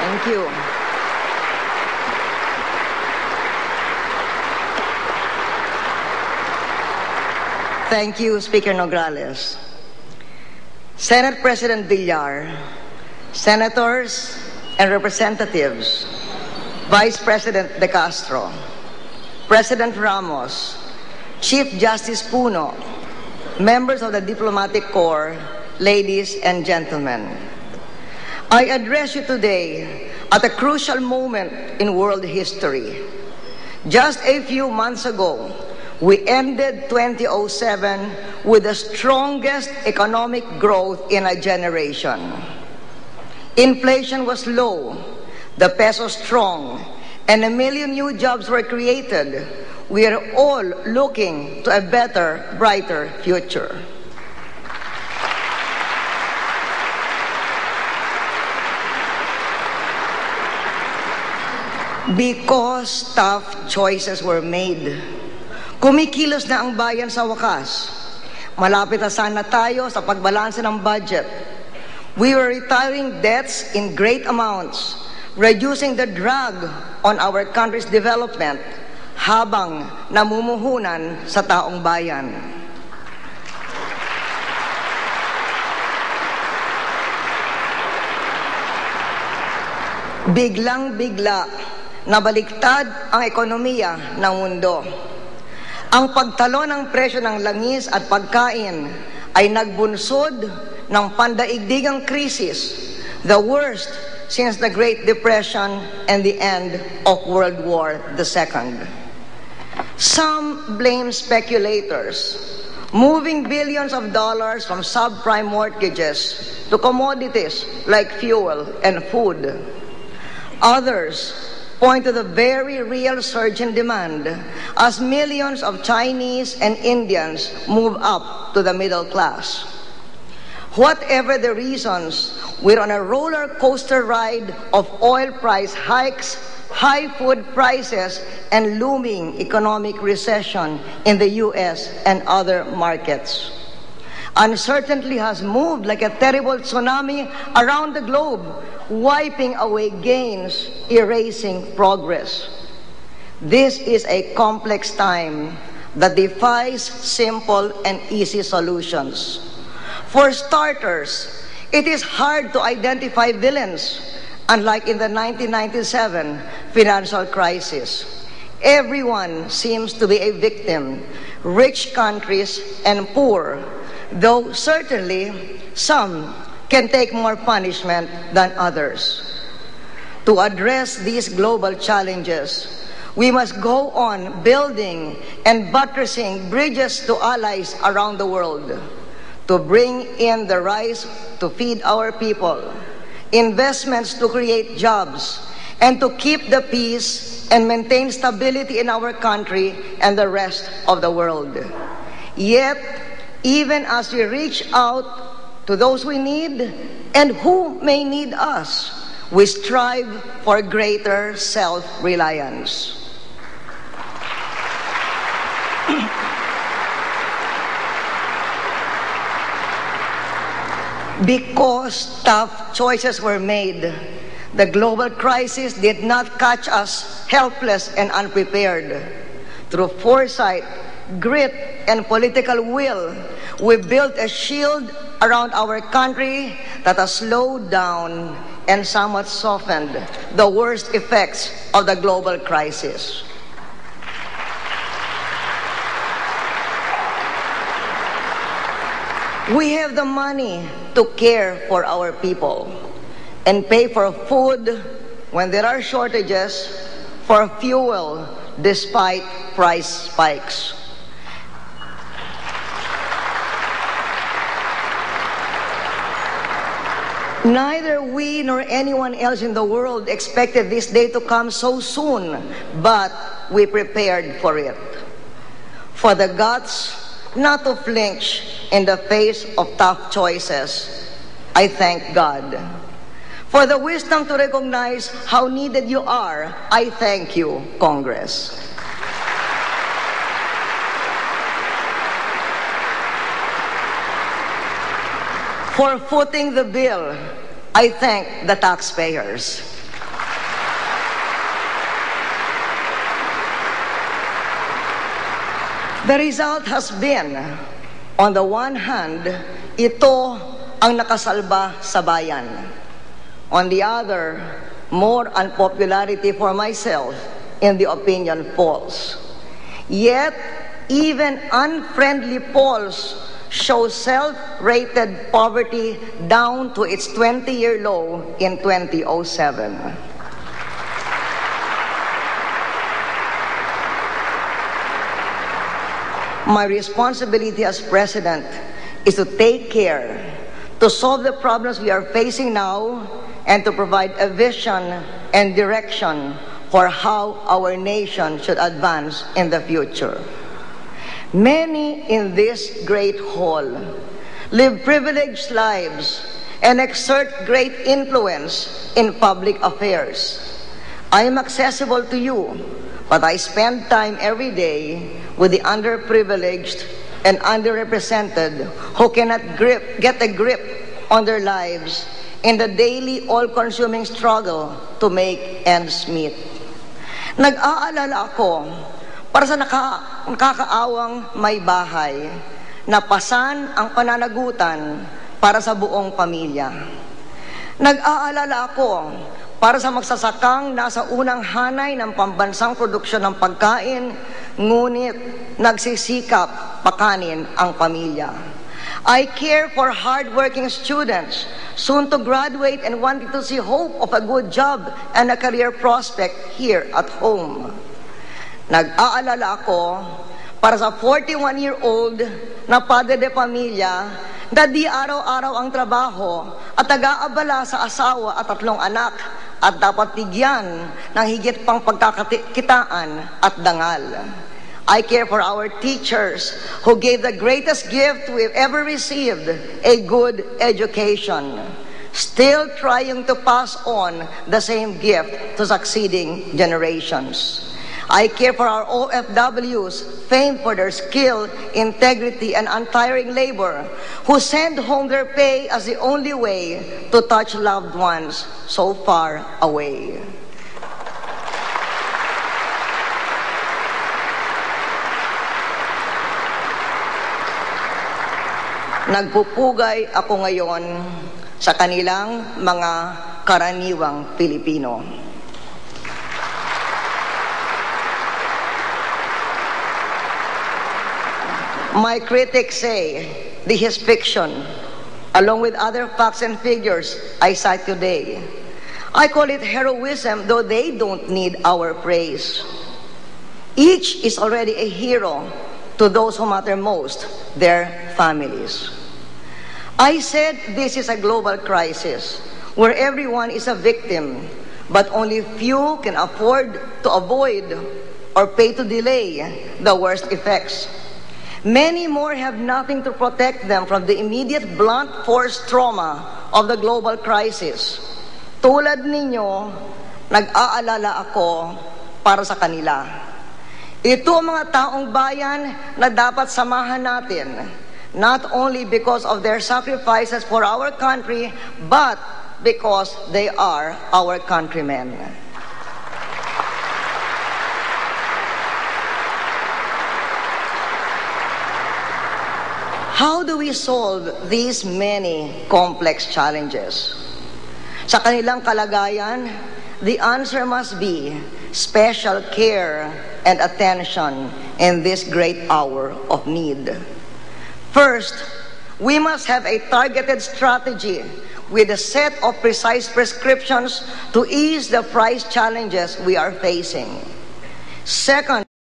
Thank you. Thank you, Speaker Nograles. Senate President Villar, Senators and Representatives, Vice President De Castro, President Ramos, Chief Justice Puno, members of the Diplomatic Corps, ladies and gentlemen. I address you today at a crucial moment in world history. Just a few months ago, we ended 2007 with the strongest economic growth in a generation. Inflation was low, the peso strong, and 1 million new jobs were created. We are all looking to a better, brighter future. Because tough choices were made. Kumikilos na ang bayan sa wakas. Malapit na sana tayo sa pagbalanse ng budget. We were retiring debts in great amounts, reducing the drag on our country's development habang namumuhunan sa taong bayan. Biglang-bigla, nabaliktad ang ekonomiya ng mundo. Ang pagtalo ng presyo ng langis at pagkain ay nagbunsod ng pandaigdigang krisis, the worst since the Great Depression and the end of World War II. Some blame speculators, moving billions of dollars from subprime mortgages to commodities like fuel and food. Others point to the very real surge in demand as millions of Chinese and Indians move up to the middle class. Whatever the reasons, we're on a roller coaster ride of oil price hikes, high food prices, and looming economic recession in the US and other markets. Uncertainty has moved like a terrible tsunami around the globe, wiping away gains, erasing progress. This is a complex time that defies simple and easy solutions. For starters, it is hard to identify villains, unlike in the 1997 financial crisis. Everyone seems to be a victim, rich countries and poor, though certainly some can take more punishment than others. To address these global challenges, we must go on building and buttressing bridges to allies around the world, to bring in the rice to feed our people, investments to create jobs, and to keep the peace and maintain stability in our country and the rest of the world. Yet, even as we reach out to those we need and who may need us, we strive for greater self-reliance. Because tough choices were made, the global crisis did not catch us helpless and unprepared. Through foresight, grit, and political will, we built a shield around our country that has slowed down and somewhat softened the worst effects of the global crisis. We have the money to care for our people and pay for food when there are shortages, for fuel despite price spikes. Neither we nor anyone else in the world expected this day to come so soon, but we prepared for it. For the guts not to flinch in the face of tough choices, I thank God. For the wisdom to recognize how needed you are, I thank you, Congress. For footing the bill, I thank the taxpayers. The result has been, on the one hand, ito ang nakasalba sa bayan. On the other, more unpopularity for myself in the opinion polls. Yet, even unfriendly polls show self-rated poverty down to its 20-year low in 2007. My responsibility as president is to take care to solve the problems we are facing now and to provide a vision and direction for how our nation should advance in the future. Many in this great hall live privileged lives and exert great influence in public affairs. I am accessible to you, but I spend time every day with the underprivileged and underrepresented who cannot get a grip on their lives in the daily all-consuming struggle to make ends meet. Nag-aalala ako para sa nakakaawang may bahay na pasan ang pananagutan para sa buong pamilya. Nag-aalala ako para sa magsasakang nasa unang hanay ng pambansang produksyon ng pagkain, ngunit nagsisikap pakanin ang pamilya. I care for hardworking students, soon to graduate and wanting to see hope of a good job and a career prospect here at home. Nag-aalala ako para sa 41-year-old na padre de pamilya na di araw-araw ang trabaho at nag-aabala sa asawa at 3 anak at dapat bigyan ng higit pang pagkakakitaan at dangal. I care for our teachers who gave the greatest gift we've ever received, a good education, still trying to pass on the same gift to succeeding generations. I care for our OFWs, famed for their skill, integrity, and untiring labor, who send home their pay as the only way to touch loved ones so far away. Nagpupugay ako ngayon sa kanilang mga karaniwang Pilipino. My critics say this is fiction, along with other facts and figures I cite today. I call it heroism, though they don't need our praise. Each is already a hero to those who matter most, their families. I said this is a global crisis where everyone is a victim, but only few can afford to avoid or pay to delay the worst effects. Many more have nothing to protect them from the immediate blunt force trauma of the global crisis. Tulad ninyo, nag-aalala ako para sa kanila. Ito ang mga taong bayan na dapat samahan natin, not only because of their sacrifices for our country, but because they are our countrymen. How do we solve these many complex challenges? Sa kanilang kalagayan, the answer must be special care and attention in this great hour of need. First, we must have a targeted strategy with a set of precise prescriptions to ease the price challenges we are facing. Second,